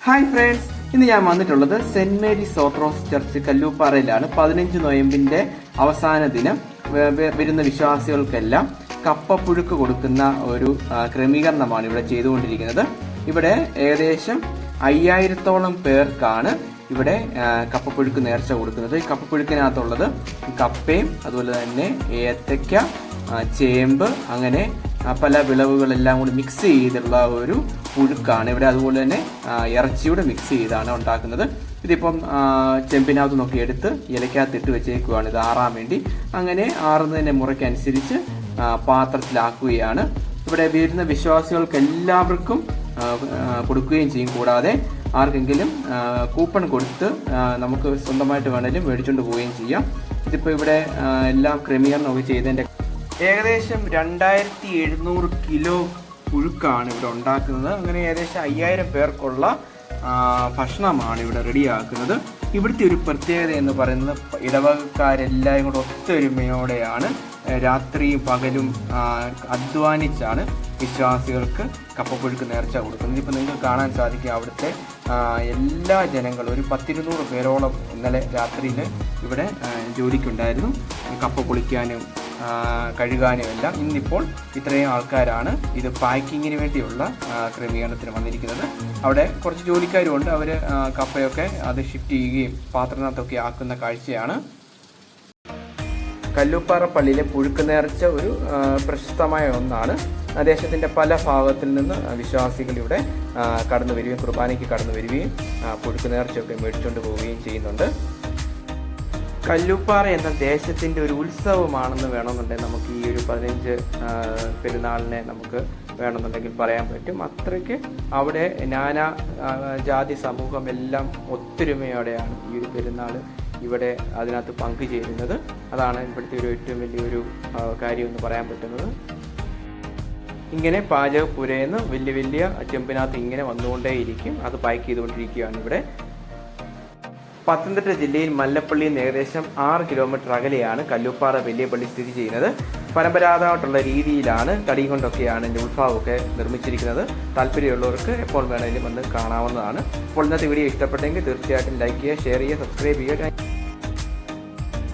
Hi friends, ഇന്ന് ഞാൻ വന്നിട്ടുള്ളത് സെന്റ് മേരീസ് ഓർത്തഡോക്സ് ചർച്ച് കല്ലൂപ്പാറയിലാണ്. 15 നോയമ്പിന്റെ അവസാന ദിനം വരുന്ന വിശ്വാസികൾക്കെല്ലാം കപ്പപ്പുഴുക്ക് കൊടുക്കുന്ന ഒരു ക്രമീകരണമാണ് ഇവിടെ ചെയ്തുകൊണ്ടിരിക്കുന്നത്. ഇവിടെ ഏകദേശം 5000-ഓളം പേർക്കാണ് ഇവിടെ കപ്പപ്പുഴുക്ക് നേർച്ച കൊടുക്കുന്നത്. ഈ കപ്പപ്പുഴുക്കിനകത്തുള്ളത് കപ്പയും അതുപോലെ തന്നെ ഏത്തയ്ക്ക, ചേമ്പ്, അങ്ങനെ പല വിളവുകളെല്ലാം കൂടി മിക്സ് ചെയ്തുള്ള ഒരു പുഴുക്കാണ് ഇവിടെ. അതുപോലെ തന്നെ ഇറച്ചിയുടെ മിക്സ് ചെയ്താണ് ഉണ്ടാക്കുന്നത്. ഇതിപ്പം ചെമ്പിനകത്ത് നോക്കി എടുത്ത് ഇലക്കകത്ത് ഇട്ട് വെച്ചേക്കുവാണ് ഇത് ആറാൻ വേണ്ടി. അങ്ങനെ ആറുന്നതിൻ്റെ മുറയ്ക്കനുസരിച്ച് പാത്രത്തിലാക്കുകയാണ്. ഇവിടെ വരുന്ന വിശ്വാസികൾക്ക് എല്ലാവർക്കും കൊടുക്കുകയും ചെയ്യും. കൂടാതെ ആർക്കെങ്കിലും കൂപ്പൺ കൊടുത്ത് നമുക്ക് സ്വന്തമായിട്ട് വേണമെങ്കിലും മേടിച്ചുകൊണ്ട് പോവുകയും ചെയ്യാം. ഇതിപ്പോൾ ഇവിടെ എല്ലാം ക്രമീകരണമൊക്കെ ചെയ്തതിൻ്റെ ഏകദേശം 2700 കിലോ പുഴുക്കാണ് ഇവിടെ ഉണ്ടാക്കുന്നത്. അങ്ങനെ ഏകദേശം 5000 പേർക്കുള്ള ഭക്ഷണമാണ് ഇവിടെ റെഡിയാക്കുന്നത്. ഇവിടുത്തെ ഒരു പ്രത്യേകത എന്ന് പറയുന്നത് ഇടവകക്കാരെല്ലാവരും കൂടെ ഒത്തൊരുമയോടെയാണ് രാത്രിയും പകലും അധ്വാനിച്ചാണ് വിശ്വാസികൾക്ക് കപ്പപ്പുഴുക്ക് നേർച്ച കൊടുക്കുന്നത്. ഇപ്പോൾ നിങ്ങൾക്ക് കാണാൻ സാധിക്കും അവിടുത്തെ എല്ലാ ജനങ്ങളും ഒരു 10-200 പേരോളം ഇന്നലെ രാത്രിയിൽ ഇവിടെ ജോലിക്കുണ്ടായിരുന്നു. കപ്പ പൊളിക്കാനും കഴുകാനും എല്ലാം. ഇന്നിപ്പോൾ ഇത്രയും ആൾക്കാരാണ് ഇത് പാക്കിങ്ങിന് വേണ്ടിയുള്ള ക്രമീകരണത്തിന് വന്നിരിക്കുന്നത്. അവിടെ കുറച്ച് ജോലിക്കാരുമുണ്ട്. അവർ കപ്പയൊക്കെ അത് ഷിഫ്റ്റ് ചെയ്യുകയും പാത്രത്തിനകത്തൊക്കെ ആക്കുന്ന കാഴ്ചയാണ്. കല്ലൂപ്പാറ പള്ളിയിലെ പുഴുക്ക് നേർച്ച ഒരു പ്രശസ്തമായ ഒന്നാണ്. ദേശത്തിൻ്റെ പല ഭാഗത്തിൽ നിന്ന് വിശ്വാസികൾ ഇവിടെ കടന്നു വരികയും കുർബാനയ്ക്ക് കടന്നു വരികയും പുഴുക്ക് നേർച്ചയൊക്കെ മേടിച്ചുകൊണ്ട് പോവുകയും ചെയ്യുന്നുണ്ട്. കല്ലൂപ്പാറ എന്ന ദേശത്തിൻ്റെ ഒരു ഉത്സവമാണെന്ന് വേണമെന്നുണ്ടെങ്കിൽ നമുക്ക് ഈ ഒരു 15 പെരുന്നാളിനെ നമുക്ക് വേണമെന്നുണ്ടെങ്കിൽ പറയാൻ പറ്റും. അത്രയ്ക്ക് അവിടെ നാനാ ജാതി സമൂഹം എല്ലാം ഒത്തൊരുമയോടെയാണ് ഈ ഒരു പെരുന്നാൾ ഇവിടെ അതിനകത്ത് പങ്കുചേരുന്നത്. അതാണ് ഇവിടുത്തെ ഒരു ഏറ്റവും വലിയൊരു കാര്യം എന്ന് പറയാൻ പറ്റുന്നത്. ഇങ്ങനെ പാചകപ്പുരയെന്ന് വലിയ വലിയ ചെമ്പിനകത്ത് ഇങ്ങനെ വന്നുകൊണ്ടേയിരിക്കും. അത് പാക്ക് ചെയ്തുകൊണ്ടിരിക്കുകയാണ് ഇവിടെ. പത്തനംതിട്ട ജില്ലയിൽ മല്ലപ്പള്ളിയിൽ നിന്ന് ഏകദേശം 6 കിലോമീറ്റർ അകലെയാണ് കല്ലൂപ്പാറ വലിയ പള്ളി സ്ഥിതി ചെയ്യുന്നത്. പരമ്പരാഗതമായിട്ടുള്ള രീതിയിലാണ് തടി കൊണ്ടൊക്കെയാണ് ഇതിൻ്റെ ഉത്ഭാവമൊക്കെ നിർമ്മിച്ചിരിക്കുന്നത്. താല്പര്യമുള്ളവർക്ക് എപ്പോൾ വേണമെങ്കിലും വന്ന് കാണാവുന്നതാണ്. അപ്പോൾ ഇന്നത്തെ വീഡിയോ ഇഷ്ടപ്പെട്ടെങ്കിൽ തീർച്ചയായിട്ടും ലൈക്ക് ചെയ്യുക, ഷെയർ ചെയ്യുക, സബ്സ്ക്രൈബ് ചെയ്യുക.